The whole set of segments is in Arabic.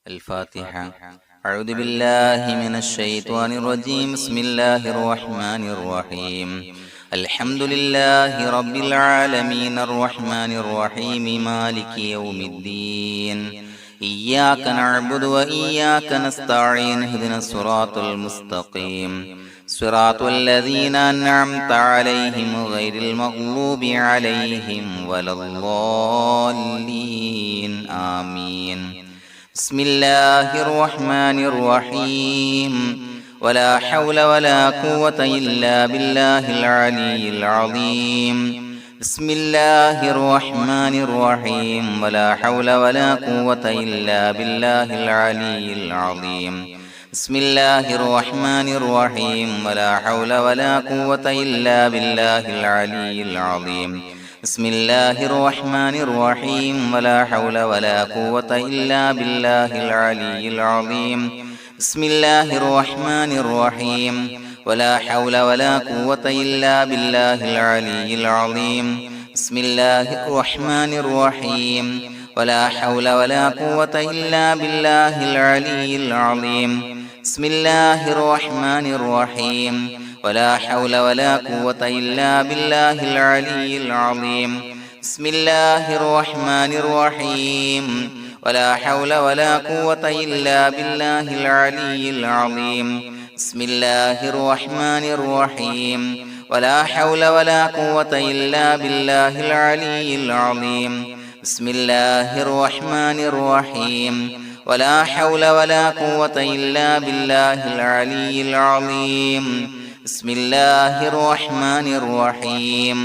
الفاتحة. أعوذ بالله من الشيطان الرجيم. بسم الله الرحمن الرحيم. الحمد لله رب العالمين الرحمن الرحيم مالك يوم الدين. إياك نعبد وإياك نستعين. اهدنا الصراط المستقيم صراط الذين أنعمت عليهم غير المغضوب عليهم ولا الضالين. آمين. بسم الله الرحمن الرحيم. ولا حول ولا قوة إلا بالله العلي العظيم. بسم الله الرحمن الرحيم. ولا حول ولا قوة إلا بالله العلي العظيم. بسم الله الرحمن الرحيم. ولا حول ولا قوة إلا بالله العلي العظيم. بسم الله الرحمن الرحيم. ولا حول ولا قوة إلا بالله العلي العظيم. بسم الله الرحمن الرحيم. ولا حول ولا قوة إلا بالله العلي العظيم. بسم الله الرحمن الرحيم. ولا حول ولا قوة إلا بالله العلي العظيم. بسم الله الرحمن الرحيم. ولا حول ولا قوة إلا بالله العلي العظيم. بسم الله الرحمن الرحيم. ولا حول ولا قوة إلا بالله العلي العظيم. بسم الله الرحمن الرحيم. ولا حول ولا قوة إلا بالله العلي العظيم. بسم الله الرحمن الرحيم. ولا حول ولا قوة إلا بالله العلي العظيم. بسم الله الرحمن الرحيم.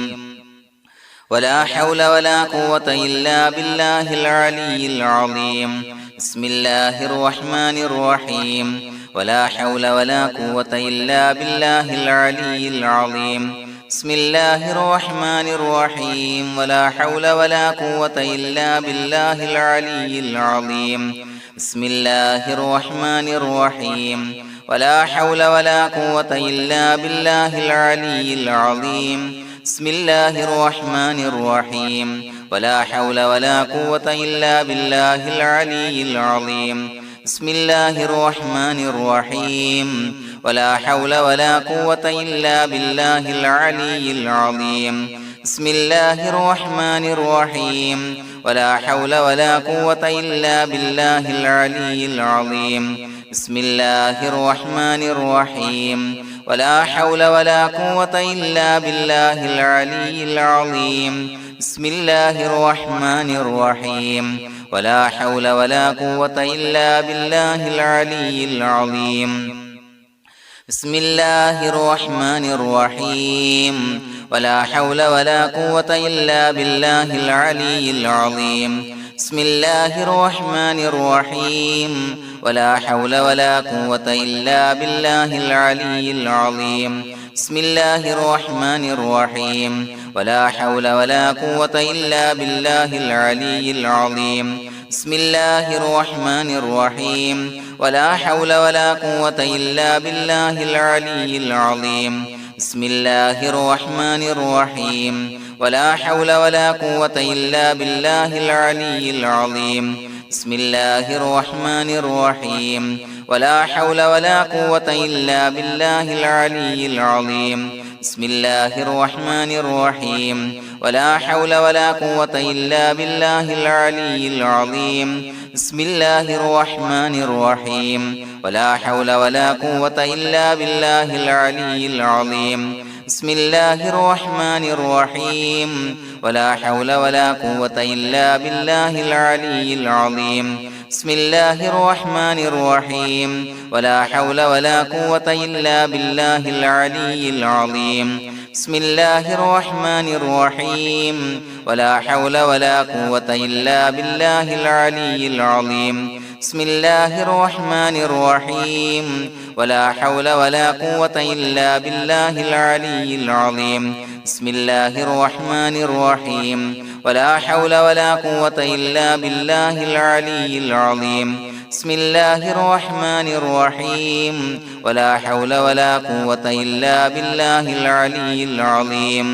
ولا حول ولا قوة إلا بالله العلي العظيم. بسم الله الرحمن الرحيم. ولا حول ولا قوة إلا بالله العلي العظيم. بسم الله الرحمن الرحيم. ولا حول ولا قوة إلا بالله العلي العظيم. بسم الله الرحمن الرحيم. ولا حول ولا قوة إلا بالله العلي العظيم. بسم الله الرحمن الرحيم. ولا حول ولا قوة إلا بالله العلي العظيم. بسم الله الرحمن الرحيم. ولا حول ولا قوة إلا بالله العلي العظيم. بسم الله الرحمن الرحيم. ولا حول ولا قوة إلا بالله العلي العظيم. بسم الله الرحمن الرحيم. ولا حول ولا قوة إلا بالله العلي العظيم. بسم الله الرحمن الرحيم. ولا حول ولا قوة إلا بالله العلي العظيم. بسم الله الرحمن الرحيم. ولا حول ولا قوة إلا بالله العلي العظيم. بسم الله الرحمن الرحيم. ولا حول ولا قوة إلا بالله العلي العظيم. بسم الله الرحمن الرحيم. ولا حول ولا قوة إلا بالله العلي العظيم. بسم الله الرحمن الرحيم. ولا حول ولا قوة إلا بالله العلي العظيم. بسم الله الرحمن الرحيم. ولا حول ولا قوة إلا بالله العلي العظيم. بسم الله الرحمن الرحيم. ولا حول ولا قوة إلا بالله العلي العظيم. بسم الله الرحمن الرحيم. ولا حول ولا قوة إلا بالله العلي العظيم. بسم الله الرحمن الرحيم. ولا حول ولا قوة إلا بالله العلي العظيم. بسم الله الرحمن الرحيم. ولا حول ولا قوة إلا بالله العلي العظيم. بسم الله الرحمن الرحيم. ولا حول ولا قوة إلا بالله العلي العظيم. بسم الله الرحمن الرحيم. ولا حول ولا قوة إلا بالله العلي العظيم. بسم الله الرحمن الرحيم. ولا حول ولا قوة إلا بالله العلي العظيم. بسم الله الرحمن الرحيم. ولا حول ولا قوة إلا بالله العلي العظيم. بسم الله الرحمن الرحيم. ولا حول ولا قوة إلا بالله العلي العظيم.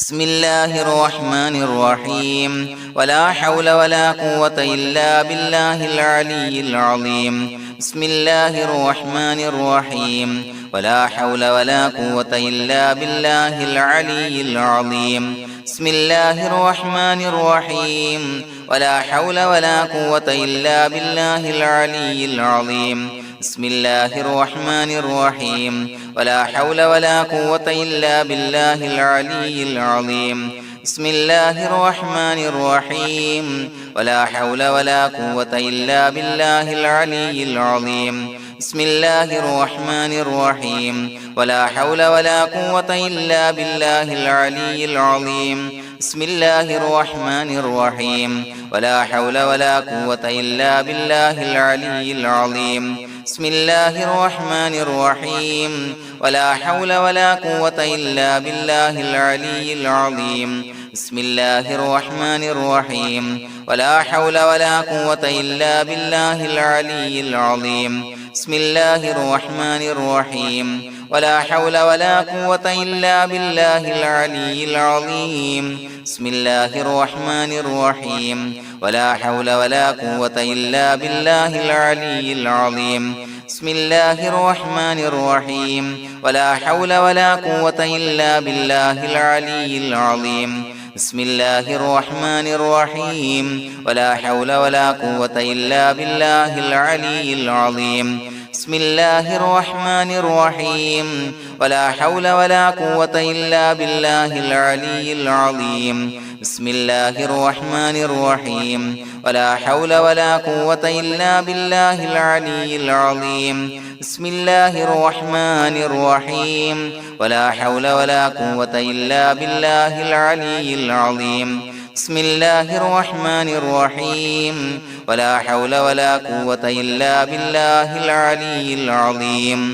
بسم الله الرحمن الرحيم ولا حول ولا قوة إلا بالله العلي العظيم بسم الله الرحمن الرحيم ولا حول ولا قوة إلا بالله العلي العظيم بسم الله الرحمن الرحيم ولا حول ولا قوة إلا بالله العلي العظيم بسم الله الرحمن الرحيم ولا حول ولا قوة إلا بالله العلي العظيم بسم الله الرحمن الرحيم ولا حول ولا قوة إلا بالله العلي العظيم بسم الله الرحمن الرحيم ولا حول ولا قوة إلا بالله العلي العظيم بسم الله الرحمن الرحيم ولا حول ولا قوة إلا بالله العلي العظيم بسم الله الرحمن الرحيم ولا حول ولا قوة إلا بالله العلي العظيم بسم الله الرحمن الرحيم ولا حول ولا قوة إلا بالله العلي العظيم بسم الله الرحمن الرحيم ولا حول ولا قوة إلا بالله العلي العظيم بسم الله الرحمن الرحيم ولا حول ولا قوة إلا بالله العلي العظيم بسم الله الرحمن الرحيم ولا حول ولا قوة إلا بالله العلي العظيم بسم الله الرحمن الرحيم ولا حول ولا قوة إلا بالله العلي العظيم بسم الله الرحمن الرحيم ولا حول ولا قوة إلا بالله العلي العظيم بسم الله الرحمن الرحيم ولا حول ولا قوة إلا بالله العلي العظيم بسم الله الرحمن الرحيم ولا حول ولا قوة إلا بالله العلي العظيم بسم الله الرحمن الرحيم ولا حول ولا قوة إلا بالله العلي العظيم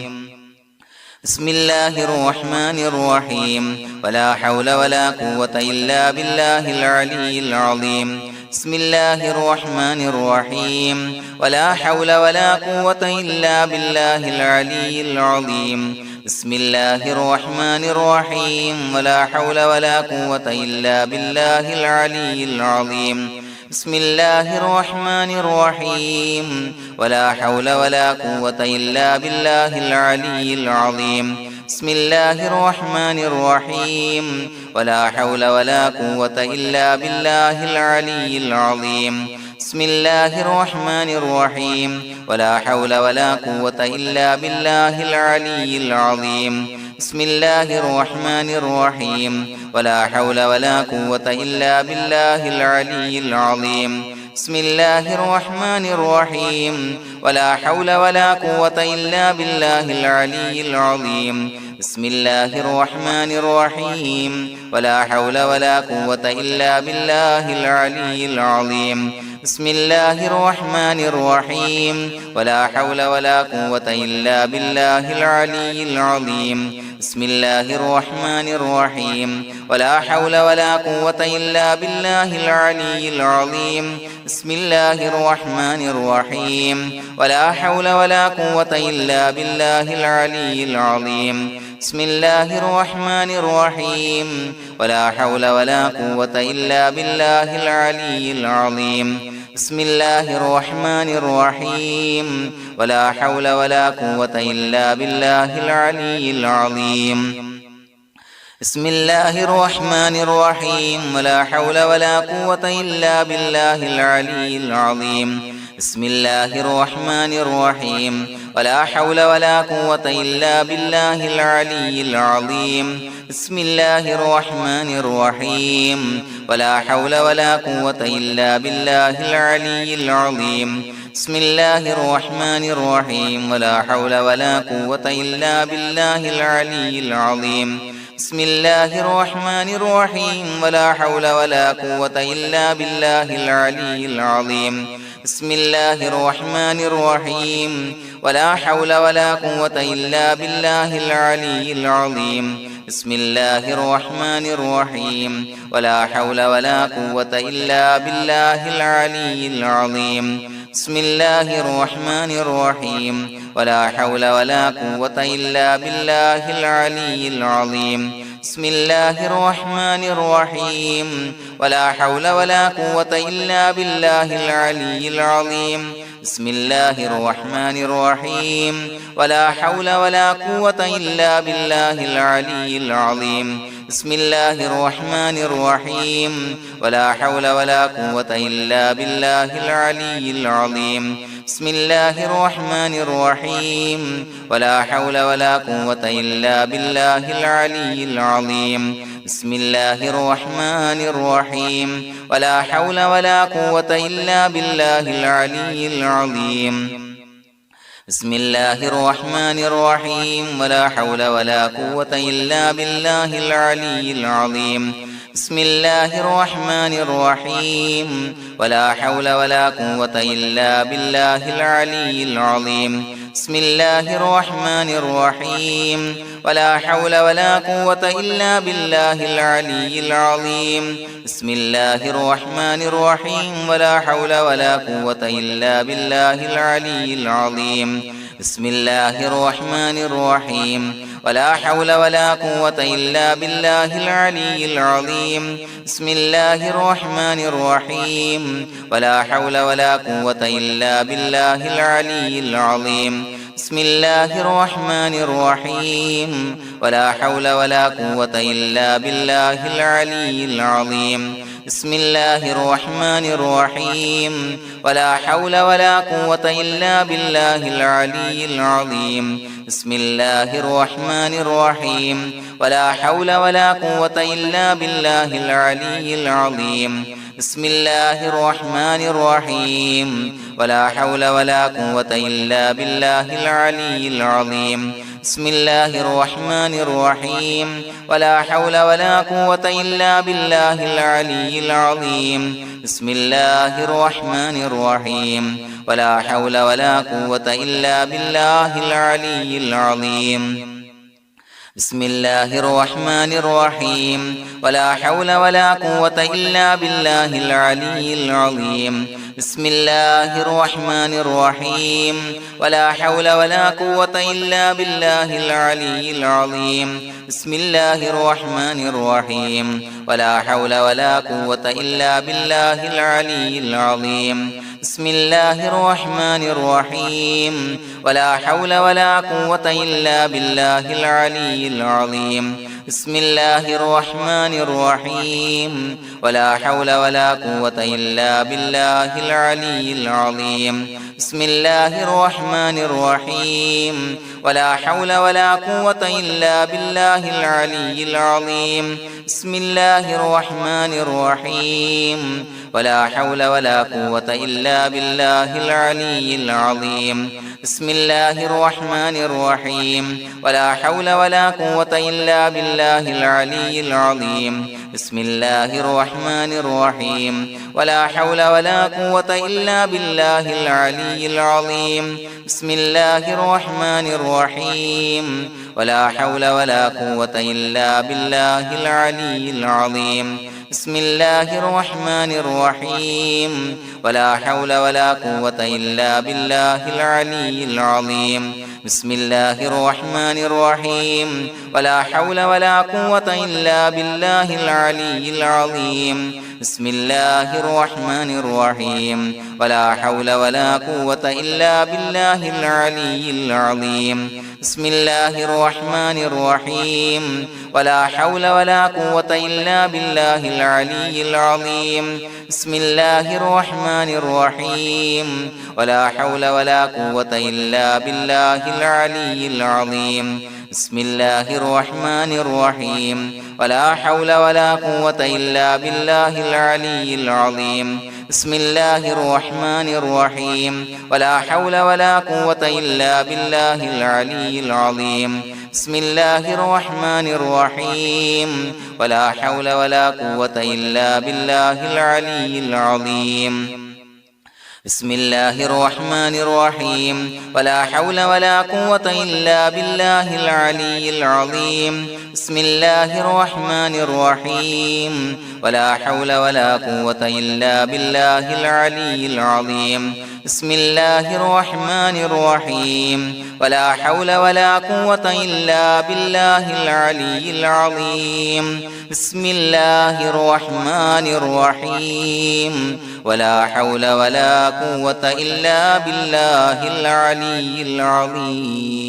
بسم الله الرحمن الرحيم ولا حول ولا قوة إلا بالله العلي العظيم بسم الله الرحمن الرحيم ولا حول ولا قوة إلا بالله العلي العظيم بسم الله الرحمن الرحيم ولا حول ولا قوة إلا بالله العلي العظيم بسم الله الرحمن الرحيم ولا حول ولا قوة إلا بالله العلي العظيم بسم الله الرحمن الرحيم ولا حول ولا قوة إلا بالله العلي العظيم بسم الله الرحمن الرحيم ولا حول ولا قوة إلا بالله العلي العظيم بسم الله الرحمن الرحيم ولا حول ولا قوة إلا بالله العلي العظيم بسم الله الرحمن الرحيم ولا حول ولا قوة إلا بالله العلي العظيم بسم الله الرحمن الرحيم ولا حول ولا قوة إلا بالله العلي العظيم بسم الله الرحمن الرحيم ولا حول ولا قوة إلا بالله العلي العظيم بسم الله الرحمن الرحيم ولا حول ولا قوة إلا بالله العلي العظيم بسم الله الرحمن الرحيم ولا حول ولا قوة إلا بالله العلي العظيم بسم الله الرحمن الرحيم ولا حول ولا قوة إلا بالله العلي العظيم بسم الله الرحمن الرحيم ولا حول ولا قوة إلا بالله العلي العظيم بسم الله الرحمن الرحيم ولا حول ولا قوة إلا بالله العلي العظيم بسم الله الرحمن الرحيم ولا حول ولا قوة إلا بالله العلي العظيم بسم الله الرحمن الرحيم ولا حول ولا قوة إلا بالله العلي العظيم بسم الله الرحمن الرحيم ولا حول ولا قوة إلا بالله العلي العظيم بسم الله الرحمن الرحيم ولا حول ولا قوة إلا بالله العلي العظيم بسم الله الرحمن الرحيم ولا حول ولا قوة إلا بالله العلي العظيم بسم الله الرحمن الرحيم ولا حول ولا قوة إلا بالله العلي العظيم بسم الله الرحمن الرحيم ولا حول ولا قوة إلا بالله العلي العظيم بسم الله الرحمن الرحيم ولا حول ولا قوة إلا بالله العلي العظيم بسم الله الرحمن الرحيم ولا حول ولا قوة إلا بالله العلي العظيم بسم الله الرحمن الرحيم ولا حول ولا قوة إلا بالله العلي العظيم بسم الله الرحمن الرحيم ولا حول ولا قوة إلا بالله العلي العظيم بسم الله الرحمن الرحيم ولا حول ولا قوة إلا بالله العلي العظيم بسم الله الرحمن الرحيم ولا حول ولا قوة إلا بالله العلي العظيم بسم الله الرحمن الرحيم ولا حول ولا قوة إلا بالله العلي العظيم بسم الله الرحمن الرحيم ولا حول ولا قوة إلا بالله العلي العظيم بسم الله الرحمن الرحيم ولا حول ولا قوة إلا بالله العلي العظيم بسم الله الرحمن الرحيم ولا حول ولا قوة إلا بالله العلي العظيم بسم الله الرحمن الرحيم ولا حول ولا قوة إلا بالله العلي العظيم بسم الله الرحمن الرحيم ولا حول ولا قوة إلا بالله العلي العظيم بسم الله الرحمن الرحيم ولا حول ولا قوة إلا بالله العلي العظيم بسم الله الرحمن الرحيم ولا حول ولا قوة إلا بالله العلي العظيم بسم الله الرحمن الرحيم ولا حول ولا قوة إلا بالله العلي العظيم بسم الله الرحمن الرحيم ولا حول ولا قوة إلا بالله العلي العظيم بسم الله الرحمن الرحيم ولا حول ولا قوة إلا بالله العلي العظيم بسم الله الرحمن الرحيم ولا حول ولا قوة إلا بالله العلي العظيم بسم الله الرحمن الرحيم ولا حول ولا قوة إلا بالله العلي العظيم بسم الله الرحمن الرحيم ولا حول ولا قوة إلا بالله العلي العظيم بسم الله الرحمن الرحيم ولا حول ولا قوة إلا بالله العلي العظيم بسم الله الرحمن الرحيم ولا حول ولا قوة إلا بالله العلي العظيم بسم الله الرحمن الرحيم ولا حول ولا قوة إلا بالله العلي العظيم بسم الله الرحمن الرحيم ولا حول ولا قوة إلا بالله العلي العظيم بسم الله الرحمن الرحيم ولا حول ولا قوة إلا بالله العلي العظيم بسم الله الرحمن الرحيم ولا حول ولا قوة إلا بالله العلي العظيم بسم الله الرحمن الرحيم ولا حول ولا قوة إلا بالله العلي العظيم بسم الله الرحمن الرحيم ولا حول ولا قوة إلا بالله العلي العظيم بسم الله الرحمن الرحيم ولا حول ولا قوة إلا بالله العلي العظيم بسم الله الرحمن الرحيم ولا حول ولا قوة إلا بالله العلي العظيم بسم الله الرحمن الرحيم ولا حول ولا قوة إلا بالله العلي العظيم بسم الله الرحمن الرحيم ولا حول ولا قوة إلا بالله العلي العظيم بسم الله الرحمن الرحيم ولا حول ولا قوة إلا بالله العلي العظيم بسم الله الرحمن الرحيم ولا حول ولا قوة إلا بالله العلي العظيم بسم الله الرحمن الرحيم ولا حول ولا قوة إلا بالله العلي العظيم بسم الله الرحمن الرحيم ولا حول ولا قوة إلا بالله العلي العظيم بسم الله الرحمن الرحيم ولا حول ولا قوة إلا بالله العلي العظيم بسم الله الرحمن الرحيم ولا حول ولا قوة إلا بالله العلي العظيم بسم الله الرحمن الرحيم ولا حول ولا قوة إلا بالله العلي العظيم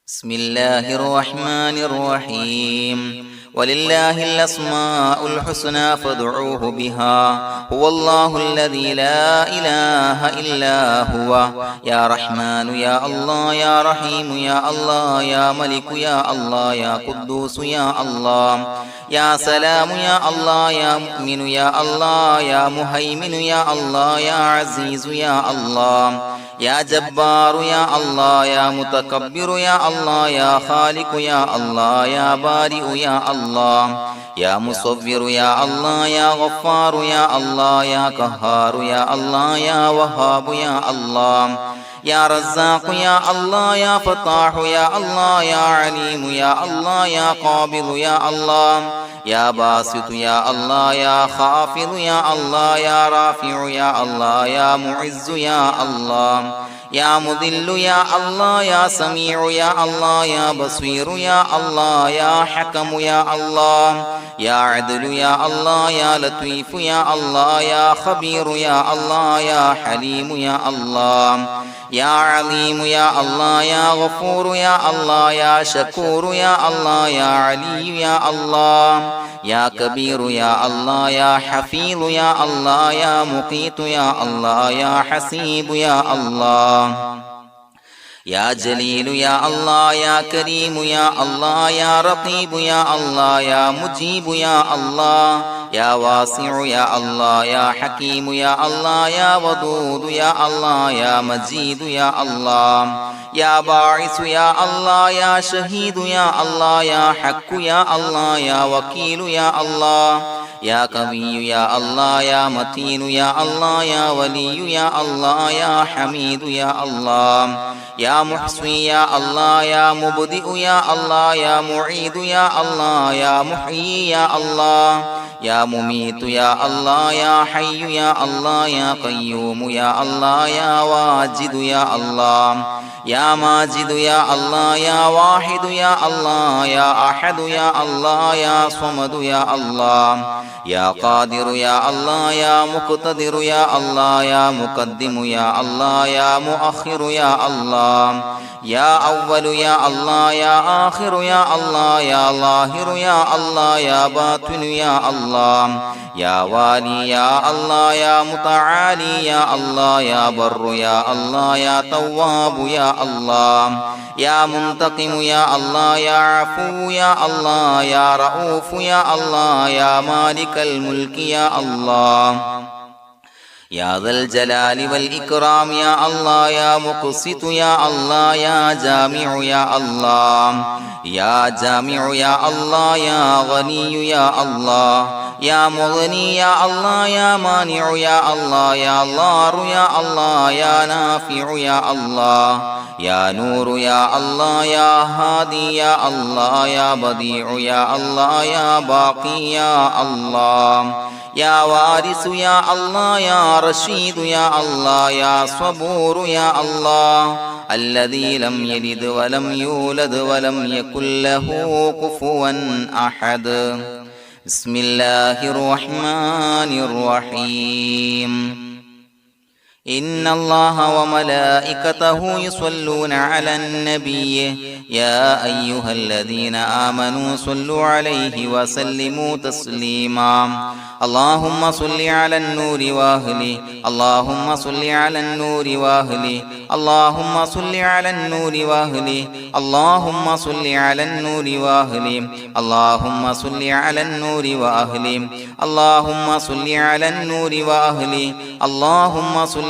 بسم الله الرحمن الرحيم ولله الأسماء الحسنى فادعوه بها هو الله الذي لا إله إلا هو يا رحمن يا الله يا رحيم يا الله يا ملك يا الله يا قدوس يا الله يا سلام يا الله يا مؤمن يا الله يا مهيمن يا الله يا عزيز يا الله يا جبار يا الله يا متكبر يا الله يا خالق يا الله يا بارئ يا الله يا مصور يا الله يا غفار يا الله يا قهار يا الله يا وهاب يا الله يا رزاق يا الله يا فتاح يا الله يا عليم يا الله يا قابض يا الله يا باسط يا الله يا خافض يا الله يا رافع يا الله يا معز يا الله يا مذل يا الله يا سميع يا الله يا بصير يا الله يا حكم يا الله يا عدل يا الله يا لطيف يا الله يا خبير يا الله يا حليم يا الله يا عليم يا الله يا غفور يا الله يا شكور يا الله يا علي يا الله يا كبير يا الله يا حفيظ يا الله يا مقيت يا الله يا حسيب يا الله يا جليل يا الله يا كريم يا الله يا رقيب يا الله يا مجيب يا الله يا واسع يا الله يا حكيم يا الله يا ودود يا الله يا مجيد يا الله يا باعث يا الله يا شهيد يا الله يا حق يا الله يا وكيل يا الله يا قوي يا الله يا متين يا الله يا ولي يا الله يا حميد يا الله يا محصي يا الله يا مبدئ يا الله يا معيد يا الله يا محيي يا الله يا مميت يا الله يا حي يا الله يا قيوم يا الله يا واجد يا الله يا ماجد يا الله يا واحد يا الله يا أحد يا الله يا صمد يا الله يا قادر يا الله يا مقتدر يا الله يا مقدم يا الله يا مؤخر يا الله يا أول يا الله يا آخر يا الله يا ظاهر يا الله يا باطن يا الله يا والي يا الله يا متعالي يا الله يا بر يا الله يا تواب يا الله يا منتقم يا الله يا عفو يا الله يا رؤوف يا الله يا مالك الملك يا الله يا ذا الجلال والإكرام يا الله يا مقسط يا الله يا جامع يا الله يا جامع يا الله يا غني يا الله يا مغني يا الله يا مانع يا الله يا ضار يا الله يا نافع يا الله يا نور يا الله يا هادي يا الله يا بديع يا الله يا باقي يا الله يا وارث يا الله يا رشيد يا الله يا صبور يا الله الذي لم يلد ولم يولد ولم يكن له كفوا أحد بسم الله الرحمن الرحيم إن الله وملائكته يصلون على النبي يا أيها الذين آمنوا صلوا عليه وسلموا تسليما اللهم صل على النور وأهله اللهم صل على النور وأهله اللهم صل على النور وأهله اللهم صل على النور وأهله اللهم صل على النور وأهله اللهم صل على النور وأهله اللهم صل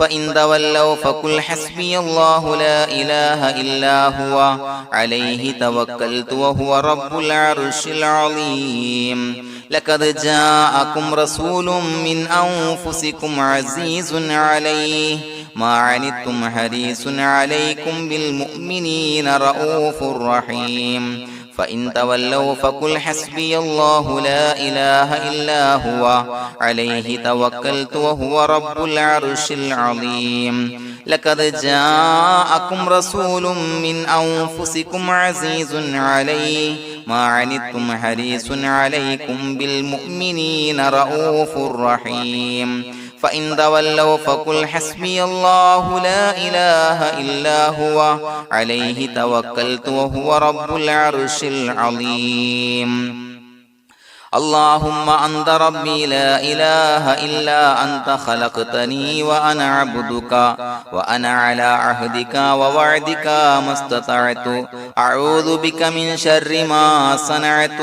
فإن تولوا فقل حسبي الله لا إله إلا هو عليه توكلت وهو رب العرش العظيم لقد جاءكم رسول من أنفسكم عزيز عليه ما عنتم حريص عليكم بالمؤمنين رؤوف رحيم فإن تولوا فقل حسبي الله لا إله إلا هو عليه توكلت وهو رب العرش العظيم لقد جاءكم رسول من أنفسكم عزيز عليه ما عنتم حريص عليكم بالمؤمنين رؤوف رحيم فإن تولوا فقل حسبي الله لا إله إلا هو عليه توكلت وهو رب العرش العظيم اللهم أنت ربي لا إله إلا أنت خلقتني وأنا عبدك وأنا على عهدك ووعدك ما استطعت أعوذ بك من شر ما صنعت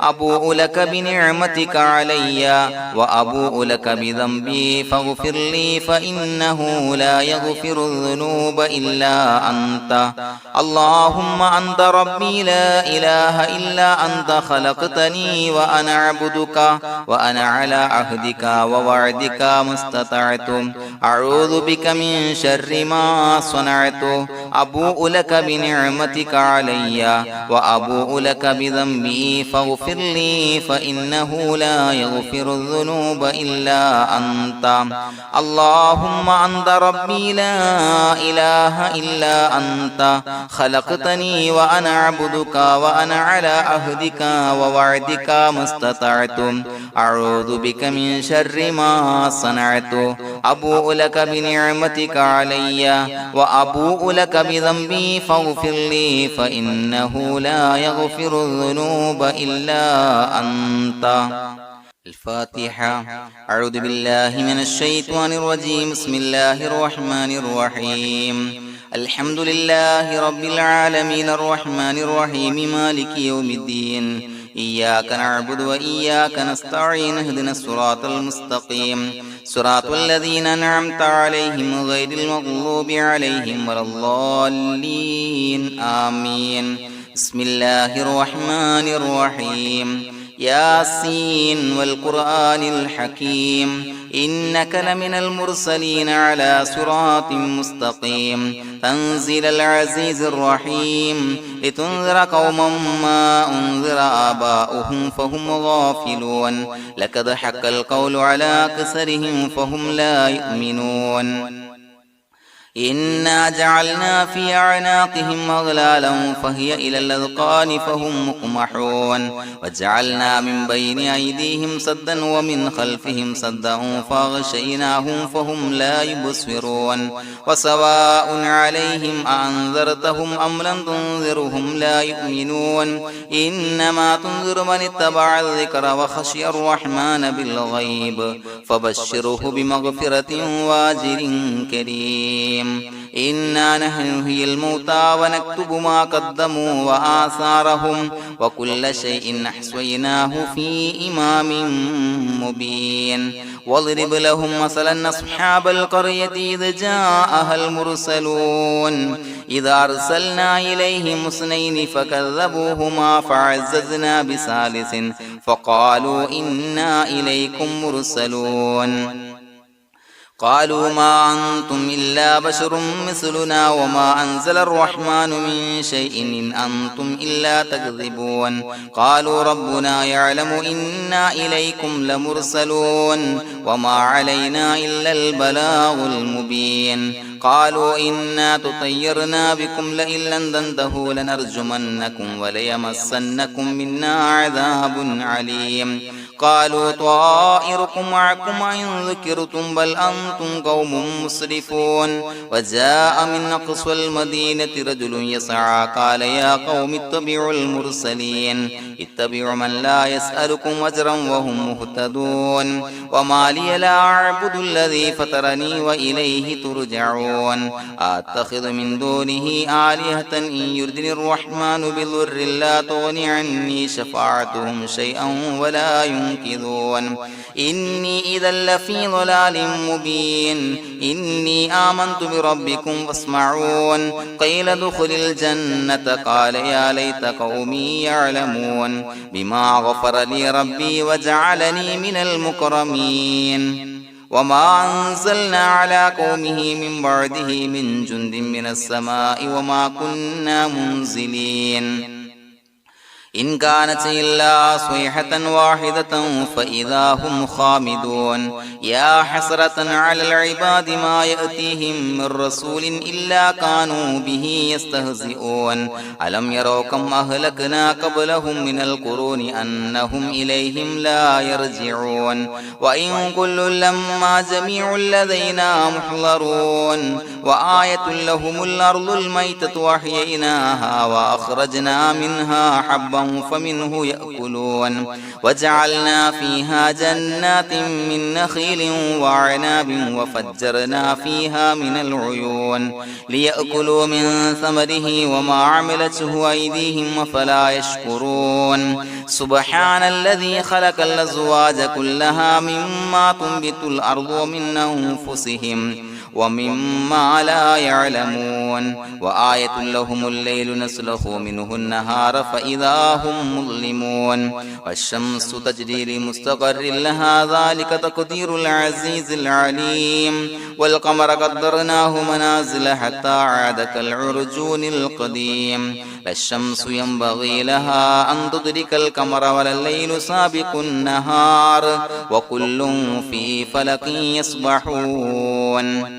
أبوء لك بنعمتك علي وأبوء لك بذنبي فاغفر لي فإنه لا يغفر الذنوب إلا أنت اللهم أنت ربي لا إله إلا أنت خلقتني وأنا عبدك وأنا على عهدك ووعدك ما استطعت أعوذ بك من شر ما صنعت أبوء لك بنعمتك علي وأبوء لك بذنبي فاغفر لي فإنه لا يغفر الذنوب إلا أنت اللهم أنت ربي لا إله إلا أنت خلقتني وأنا عبدك وأنا على عهدك ووعدك ما استطعت أعوذ بك من شر ما صنعت أبوء لك بنعمتك علي وأبوء لك بذنبي فاغفر لي فإنه لا يغفر الذنوب إلا أنت الفاتحة أعوذ بالله من الشيطان الرجيم بسم الله الرحمن الرحيم الحمد لله رب العالمين الرحمن الرحيم مالك يوم الدين إياك نعبد وإياك نستعين اهدنا الصراط المستقيم صراط الذين أنعمت عليهم غير المغضوب عليهم ولا الضالين آمين بسم الله الرحمن الرحيم ياسين والقرآن الحكيم إنك لمن المرسلين على صراط مستقيم تنزيل العزيز الرحيم لتنذر قوما ما أنذر آباؤهم فهم غافلون لقد حق القول على أكثرهم فهم لا يؤمنون إنا جعلنا في أعناقهم أغلالا فهي إلى الأذقان فهم مقمحون وجعلنا من بين أيديهم سدا ومن خلفهم سدا فأغشيناهم فهم لا يبصرون وسواء عليهم أأنذرتهم أم لم تنذرهم لا يؤمنون إنما تنذر من اتبع الذكر وخشي الرحمن بالغيب فبشره بمغفرة وأجر كريم إنا نحن نحيي الموتى ونكتب ما قدموا وآثارهم وكل شيء أحصيناه في إمام مبين واضرب لهم مثلا أصحاب القرية إذ جاءها المرسلون إذا أرسلنا إليهم اثنين فكذبوهما فعززنا بثالث فقالوا إنا إليكم مرسلون قالوا ما أنتم إلا بشر مثلنا وما أنزل الرحمن من شيء إن أنتم إلا تكذبون قالوا ربنا يعلم إنا إليكم لمرسلون وما علينا إلا البلاغ المبين قالوا إنا تطيرنا بكم لئن لم تنتهوا لنرجمنكم وليمسنكم منا عذاب عليم قالوا طائركم معكم إن ذكرتم بل أنتم قوم مسرفون وجاء من أقصى المدينة رجل يسعى قال يا قوم اتبعوا المرسلين اتبعوا من لا يسألكم أجرا وهم مهتدون وما لي لا أعبد الذي فطرني وإليه ترجعون أتخذ من دونه آلهة إن يردني الرحمن بضر لا تغني عني شفاعتهم شيئا ولا ينصرون ينكثون إني إذا لفي ضلال مبين إني آمنت بربكم فاسمعون قيل ادخل الجنة قال يا ليت قومي يعلمون بما غفر لي ربي وجعلني من المكرمين وما أنزلنا على قومه من بعده من جند من السماء وما كنا منزلين إن كانت إلا صيحة واحدة فإذا هم خامدون يا حسرة على العباد ما يأتيهم من رسول إلا كانوا به يستهزئون ألم يروا كم أهلكنا قبلهم من القرون أنهم إليهم لا يرجعون وإن كل لما جميع لدينا محضرون وآية لهم الأرض الميتة وأحييناها وأخرجنا منها حبا فمنه يأكلون وجعلنا فيها جنات من نخيل وعناب وفجرنا فيها من العيون ليأكلوا من ثمره وما عملته أيديهم فلا يشكرون سبحان الذي خلق الأزواج كلها مما تنبت الأرض ومن أنفسهم ومما لا يعلمون وآية لهم الليل نسلخ منه النهار فإذا هم مظلمون والشمس تجري لمستقر لها ذلك تقدير العزيز العليم والقمر قدرناه منازل حتى عاد كالعرجون القديم لا الشمس ينبغي لها أن تدرك القمر ولا الليل سابق النهار وكل في فلك يسبحون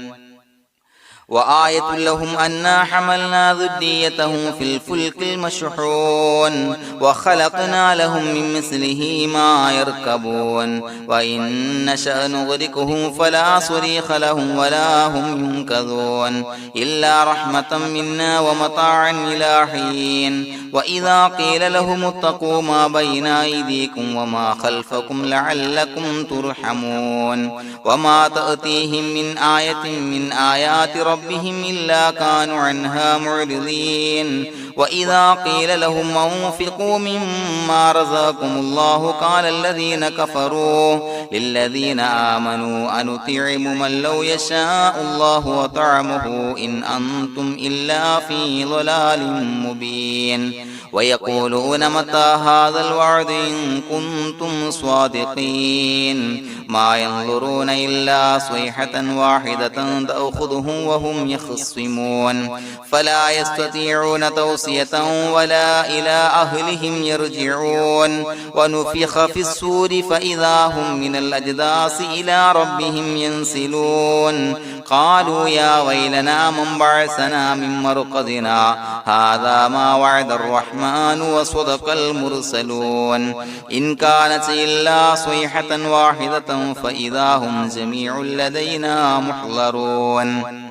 وآية لهم أنا حملنا ذريتهم في الفلك المشحون وخلقنا لهم من مثله ما يركبون وإن نشأ نغرقهم فلا صريخ لهم ولا هم ينقذون إلا رحمة منا ومتاعا إلى حين وإذا قيل لهم اتقوا ما بين أيديكم وما خلفكم لعلكم ترحمون وما تأتيهم من آية من آيات ربهم إلا كانوا عنها معرضين وإذا قيل لهم انفقوا مما رزقكم الله قال الذين كفروا للذين آمنوا أنطعم من لو يشاء الله وطعمه إن أنتم إلا في ضلال مبين ويقولون متى هذا الوعد إن كنتم صادقين ما ينظرون إلا صيحة واحدة تأخذهم وهم يخصمون فلا يستطيعون توصية ولا إلى أهلهم يرجعون ونفخ في الصور فإذا هم من الأجداث إلى ربهم ينسلون قالوا يا ويلنا من بعثنا من مرقدنا هذا ما وعد الرحمن وصدق المرسلون إن كانت إلا صيحة واحدة فإذا هم جميع لدينا محضرون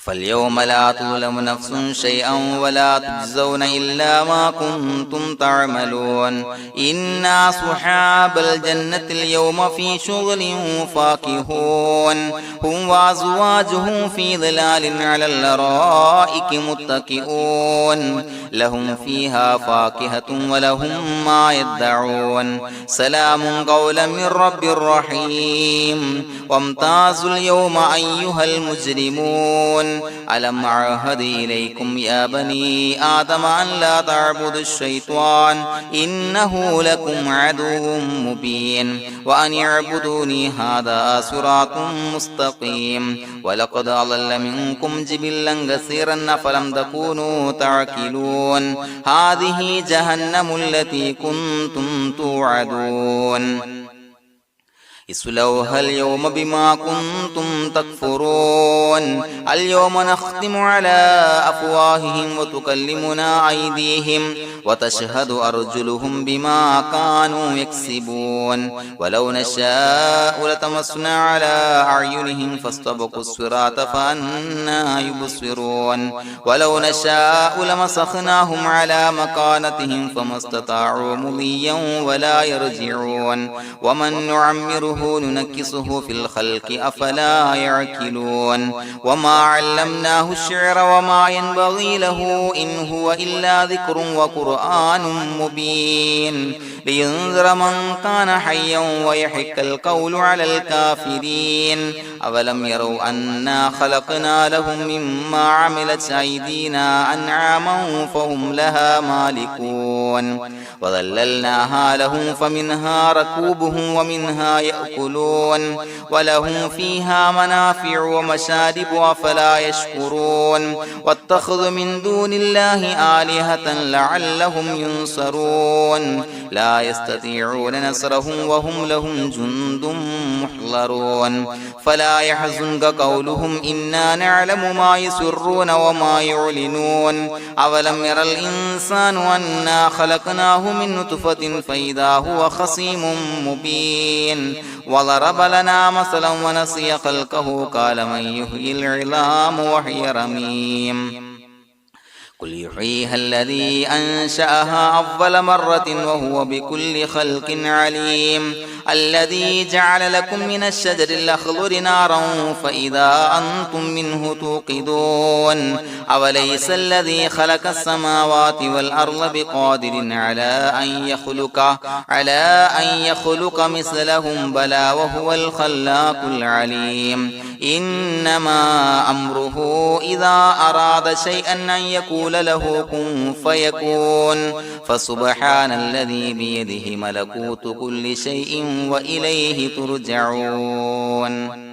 فاليوم لا تظلم نفس شيئا ولا تجزون إلا ما كنتم تعملون إنا أصحاب الجنة اليوم في شغل فاكهون هم وأزواجهم في ظلال على الأرائك متكئون لهم فيها فاكهة ولهم ما يدعون سلام قولا من رب رحيم وامتازوا اليوم أيها المجرمون ألم أعهد إليكم يا بني آدم أن لا تعبدوا الشيطان إنه لكم عدو مبين وأن اعبدوني هذا صراط مستقيم ولقد أضل منكم جبلا كثيرا فلم تكونوا تعقلون هذه جهنم التي كنتم توعدون اصلوها اليوم بما كنتم تكفرون اليوم نختم على أفواههم وتكلمنا أيديهم وتشهد أرجلهم بما كانوا يكسبون ولو نشاء لتمسنا على أعينهم فاستبقوا الصراط فأنى يبصرون ولو نشاء لمسخناهم على مكانتهم فما استطاعوا مضيا ولا يرجعون ومن نعمره نعمره ننكسه في الخلق أفلا يعقلون وما علمناه الشعر وما ينبغي له إن هو إلا ذكر وقرآن مبين لينذر من كان حيا ويحق القول على الكافرين أولم يروا أنا خلقنا لهم مما عملت أيدينا أنعاما فهم لها مالكون وظللناها لهم فمنها ركوبهم ومنها يأكلون ولهم فيها منافع ومشارب أفلا يشكرون واتخذوا من دون الله آلهة لعلهم ينصرون لا يستطيعون نصرهم وهم لهم جند محضرون فلا يحزنك قولهم إنا نعلم ما يسرون وما يعلنون أولم ير الإنسان أنا خلقناه من نطفة فإذا هو خصيم مبين وضرب لنا مثلا ونسي خلقه قال من يحيي العظام وهي رميم قل يحييها الذي أنشأها أول مرة وهو بكل خلق عليم الذي جعل لكم من الشجر الأخضر نارا فإذا أنتم منه توقدون أوليس الذي خلق السماوات والأرض بقادر على أن يخلق مثلهم بلى وهو الخلاق العليم إنما أمره إذا أراد شيئا أن يقول له كن فيكون فسبحان الذي بيده ملكوت كل شيء وإليه ترجعون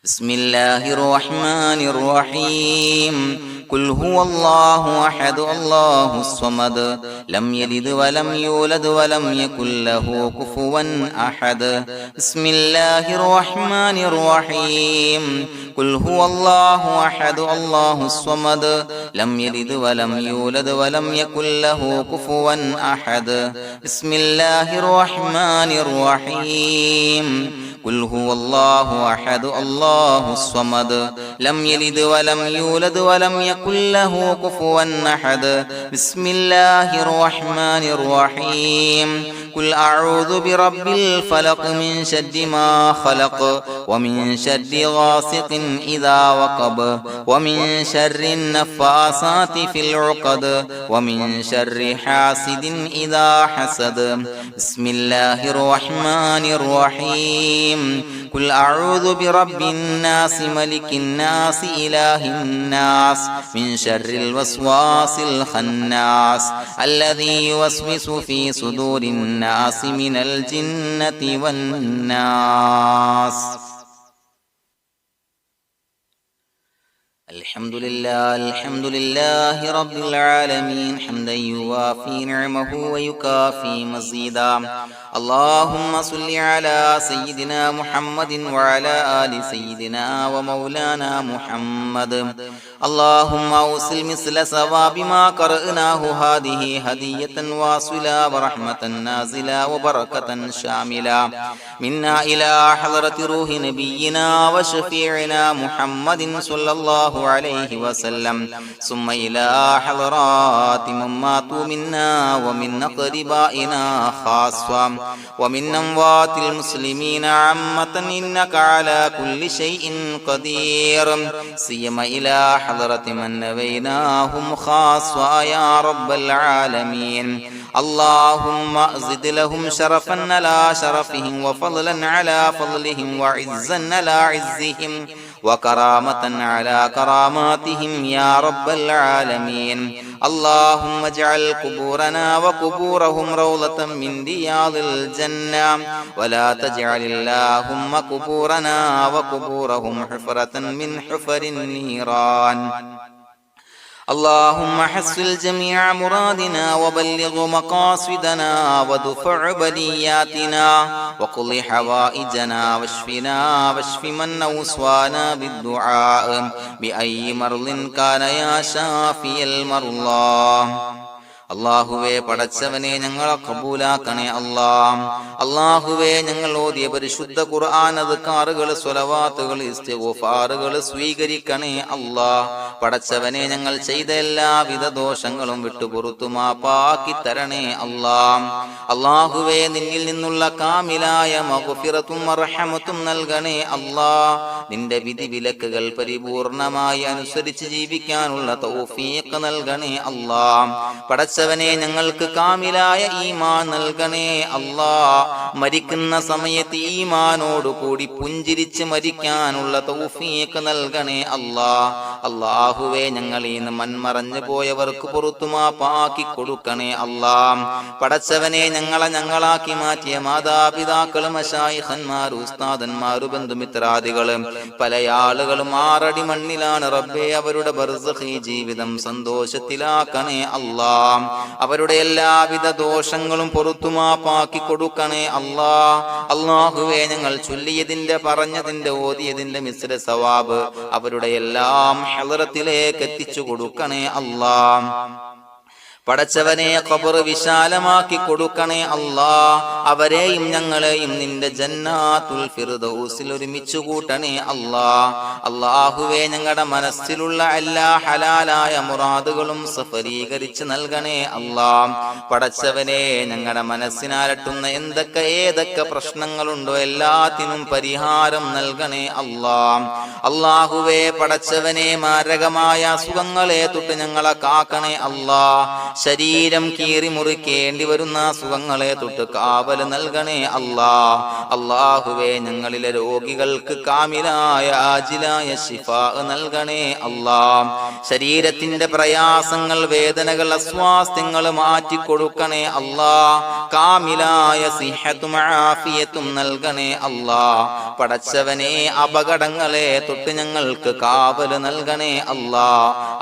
بسم الله الرحمن الرحيم قل هو الله أحد الله الصمد لم يلد ولم يولد ولم يكن له كفوا أحد بسم الله الرحمن الرحيم قل هو الله أحد الله الصمد لم يلد ولم يولد ولم يكن له كفوا أحد بسم الله الرحمن الرحيم قل هو الله أحد الله الصمد لم يلد ولم يولد ولم يكن له كفوا أحد بسم الله الرحمن الرحيم قل أعوذ برب الفلق من شر ما خلق ومن شر غاسق إذا وقب ومن شر النفاثات في العقد ومن شر حاسد إذا حسد بسم الله الرحمن الرحيم قل أعوذ برب الناس ملك الناس إله الناس من شر الوسواس الخناس الذي يوسوس في صدور الناس من الجنة والناس الحمد لله رب العالمين حمدا يوافي نعمه ويكافي مزيدا اللهم صل على سيدنا محمد وعلى آل سيدنا ومولانا محمد اللهم أوصل مثل ثواب ما قرأناه هذه هدية واصلة ورحمة نازلة وبركة شاملة منا إلى حضرة روح نبينا وشفيعنا محمد صلى الله عليه وسلم ثم إلى حضرات من ماتوا منا ومن أقربائنا خاصة ومن أموات المسلمين عامة إنك على كل شيء قدير سيما إلى حضرة من نبيناهم خاصة يا رب العالمين اللهم زد لهم شرفا على شرفهم وفضلا على فضلهم وعزا على عزهم وكرامة على كراماتهم يا رب العالمين اللهم اجعل قبورنا وقبورهم روضة من رياض الجنة ولا تجعل اللهم قبورنا وقبورهم حفرة من حفر النيران اللهم حصل جميع مرادنا وبلغ مقاصدنا ودفع بلياتنا وقض حوائجنا واشفنا واشف من أوصانا بالدعاء بأي مرض كان يا شافي المرضى അല്ലാഹുവേ പടച്ചവനെ ഞങ്ങളെ ഖബൂലാക്കണേ അല്ലാ. അല്ലാഹുവേ ഞങ്ങൾ ഓതിയ പരിശുദ്ധ ഖുർആൻ അദ്കാറുകൾ സ്വലവാത്തുകൾ ഇസ്തിഗ്ഫാറുകൾ സ്വീകരിക്കണേ അല്ലാ. പടച്ചവനെ ഞങ്ങൾ ചെയ്ത എല്ലാവിധ ദോഷങ്ങളും വിട്ടുപുറത്തു മാപ്പാക്കി തരണേ അല്ലാ. അല്ലാഹുവേ നിന്നിൽ നിന്നുള്ള കാമിലായ മഗ്ഫിറത്തും റഹ്മത്തും നൽകണേ അല്ലാ. നിന്റെ വിധി വിലക്കുകൾ പരിപൂർണമായി അനുസരിച്ച് ജീവിക്കാനുള്ള തൗഫീഖ് നൽകണേ അല്ലാ. പടച്ചവനെ ഞങ്ങൾക്ക് കാമിലായ ഈമാൻ നൽകണേ അല്ലാ. മരിക്കുന്ന സമയത്ത് ഈമാനോട് കൂടി പുഞ്ചിരിച്ച് മരിക്കാനുള്ള തൗഫീഖ് നൽകണേ അല്ലാ. അല്ലാഹുവേ ഞങ്ങളിൽ നിന്ന് മൺമറഞ്ഞു പോയവർക്ക് പുറത്തു മാപ്പാക്കി കൊടുക്കണേ അല്ലാ. പടച്ചവനെ ഞങ്ങളാക്കി മാറ്റിയ മാതാപിതാക്കളും മശായിഖന്മാരും ഉസ്താദന്മാരും ബന്ധുമിത്രാദികളും പല ആളുകളും 6 അടി മണ്ണിലാണ് റബ്ബേ. അവരുടെ ബർസഖി ജീവിതം സന്തോഷത്തിലാക്കണേ അല്ലാ. അവരുടെ എല്ലാവിധ ദോഷങ്ങളും പുറത്തു മാപ്പാക്കി കൊടുക്കണേ അല്ലാ. അല്ലാഹുവേ ഞങ്ങൾ ചൊല്ലിയതിന്റെ പറഞ്ഞതിന്റെ ഓതിയതിന്റെ മിശ്ര സവാബ് അവരുടെ എല്ലാം ഹളറത്തിലേക്ക് എത്തിച്ചു കൊടുക്കണേ അല്ലാ. പടച്ചവനെ ഖബർ വിശാലമാക്കി കൊടുക്കണേ അല്ലാ. അവരെയും ഞങ്ങളെയും നിന്റെ ജന്നാത്തുൽ ഫിർദൗസിൽ ഒരുമിച്ച് കൂട്ടണേ അല്ലാ. അല്ലാഹുവേ ഞങ്ങളുടെ മനസ്സിലുള്ള എല്ലാ ഹലാലായ മുറാദുകളും സഫലീകരിച്ച് നൽകണേ അല്ലാ. പടച്ചവനെ ഞങ്ങളുടെ മനസ്സിനാലട്ടുന്ന ഏതൊക്കെ പ്രശ്നങ്ങളുണ്ടോ എല്ലാത്തിനും പരിഹാരം നൽകണേ അല്ലാ. അല്ലാഹുവേ പടച്ചവനെ മാരകമായ അസുഖങ്ങളെ തൊട്ട് ഞങ്ങളെ കാക്കണേ അല്ലാ. ശരീരം കീറി മുറിക്കേണ്ടി വരുന്ന അസുഖങ്ങളെ തൊട്ട് കാവൽ നൽകണേ അല്ലാ. അല്ലാഹുവേ ഞങ്ങളിലെ രോഗികൾക്ക് കാമിലായ ആജിലായ ശിഫാ നൽകണേ അല്ലാ. ശരീരത്തിന്റെ പ്രയാസങ്ങൾ വേദനകൾ അസ്വാസ്ഥ്യങ്ങൾ മാറ്റിക്കൊടുക്കണേ അല്ലാ. കാമിലായ സിഹത്തും ആഫിയത്തും നൽകണേ അല്ലാ. പടച്ചവനെ അപകടങ്ങളെ തൊട്ട് ഞങ്ങൾക്ക് കാവൽ നൽകണേ അല്ലാ.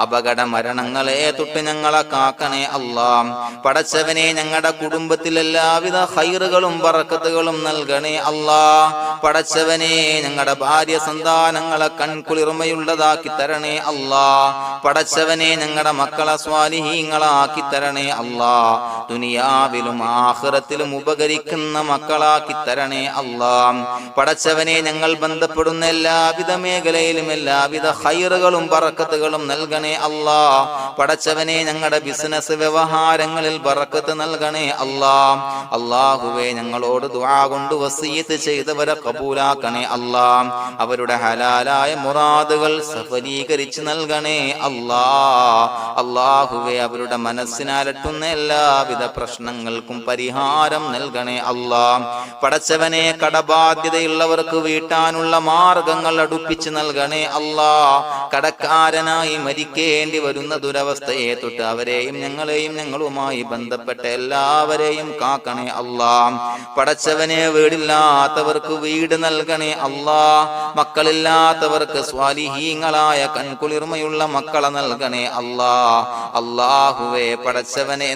അപകട മരണങ്ങളെ തൊട്ട് ഞങ്ങളെ കാക്കണേ അല്ലാ. പടച്ചവനെ ഞങ്ങളുടെ കുടുംബത്തിൽ എല്ലാവിധ ഖൈറുകളും ബറക്കത്തുകളും നൽകണേ അല്ലാ. പടച്ചവനെ ഞങ്ങളുടെ ഭാര്യ സന്താനങ്ങളെ കൺകുളിർമയുള്ളതാക്കി തരണേ അല്ലാ. പടച്ചവനെ ഞങ്ങളുടെ മക്കളെ സ്വാലിഹീങ്ങളാക്കി തരണേ അല്ലാ. ദുനിയാവിലും ആഖിറത്തിലും ഉപകരിക്കുന്ന മക്കളാക്കി തരണേ അല്ലാ. പടച്ചവനെ ഞങ്ങൾ ബന്ധപ്പെടുന്ന എല്ലാവിധ മേഖലയിലും എല്ലാവിധ ഖൈറുകളും ബറക്കത്തുകളും നൽകണേ അല്ലാ. പടച്ചവനെ ഞങ്ങളുടെ ബിസിനസ് വ്യവഹാരങ്ങളിൽ ബറക്കത്ത് നൽകണേ അല്ലാ. അല്ലാഹുവേ ഞങ്ങളോട് ദുആ കൊണ്ട് വസിയത്ത് ചെയ്തവരെ കബൂലാക്കണേ അല്ലാ. അവരുടെ ഹലാലായ മുറാദുകൾ സഫലീകരിച്ച് നൽകണേ അല്ലാ. അല്ലാഹുവേ അവരുടെ മനസ്സിനാലട്ടുന്ന എല്ലാവിധ പ്രശ്നങ്ങൾക്കും പരിഹാരം നൽകണേ അല്ലാ. പടച്ചവനെ കടബാധ്യതയുള്ളവർക്ക് വീട്ടാനുള്ള മാർഗങ്ങൾ അടുപ്പിച്ച് നൽകണേ അല്ലാ. കടക്കാരനായി മരിക്കേണ്ടി വരുന്ന ദുരവസ്ഥയെ തൊട്ട് അവരെയും ഞങ്ങളെയും ഞങ്ങളുമായി ബന്ധപ്പെട്ട എല്ലാവരെയും കാക്കണേ അല്ലാ. പടച്ചവനെ വീടില്ലാത്തവർക്ക് വീട് നൽകണേ അല്ലാ. മക്കളില്ലാത്തവർക്ക് സ്വാലിഹീങ്ങളായ കൺകുളിർമയുള്ള മക്കളെ നൽകണേ അല്ലാ. അല്ലാഹുവേ പടച്ചവനെ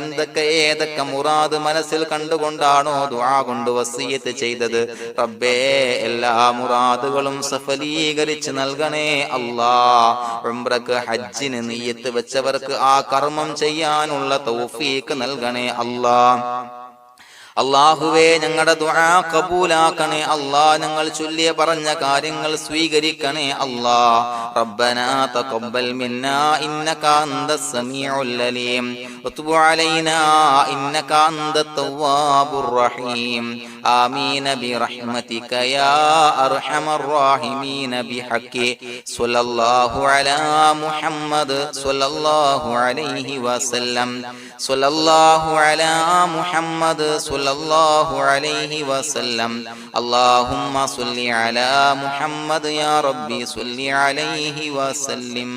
ഏതൊക്കെ മുറാദ് മനസ്സിൽ കണ്ടുകൊണ്ടാണോ ദുആ കൊണ്ട് വസിയത്ത് ചെയ്തത് റബ്ബേ എല്ലാ മുറാദുകളും സഫലീകരിച്ച് നൽകണേ അല്ലാ. ഉംറക്ക് ഹജ്ജിന് നിയ്യത്ത് വെച്ചവർക്ക് ആ കർമ്മം ചെയ്യാനുള്ള തൗഫീഖ് നൽകണേ അല്ലാ. അല്ലാഹുവേ ഞങ്ങളുടെ ദുആ ഖബൂലാക്കണേ അല്ലാ. ഞങ്ങൾ ചൊല്ലിയ പറഞ്ഞ കാര്യങ്ങൾ സ്വീകരിക്കണേ അല്ലാ. റബ്ബനാ തഖബ്ബൽ മിന്നാ ഇന്നക അന്തസ് സമീഉൽ അലീം വതുബ് അലൈനാ ഇന്നക അന്തത് തവ്വാബുർ റഹീം. ആമീൻ ബിറഹ്മതിക യാ അർഹമർ റഹീമീൻ ബിഹഖി സ്വല്ലല്ലാഹു അലാ മുഹമ്മദ് സ്വല്ലല്ലാഹു അലൈഹി വസല്ലം. സ്വല്ലല്ലാഹു അലാ മുഹമ്മദ് സ്വല്ലല്ലാഹു അലൈഹി വസല്ലം. അല്ലാഹുമ്മ സ്വല്ലി അലാ മുഹമ്മദ് യാ റബ്ബി സ്വല്ലി അലൈഹി വസല്ലം.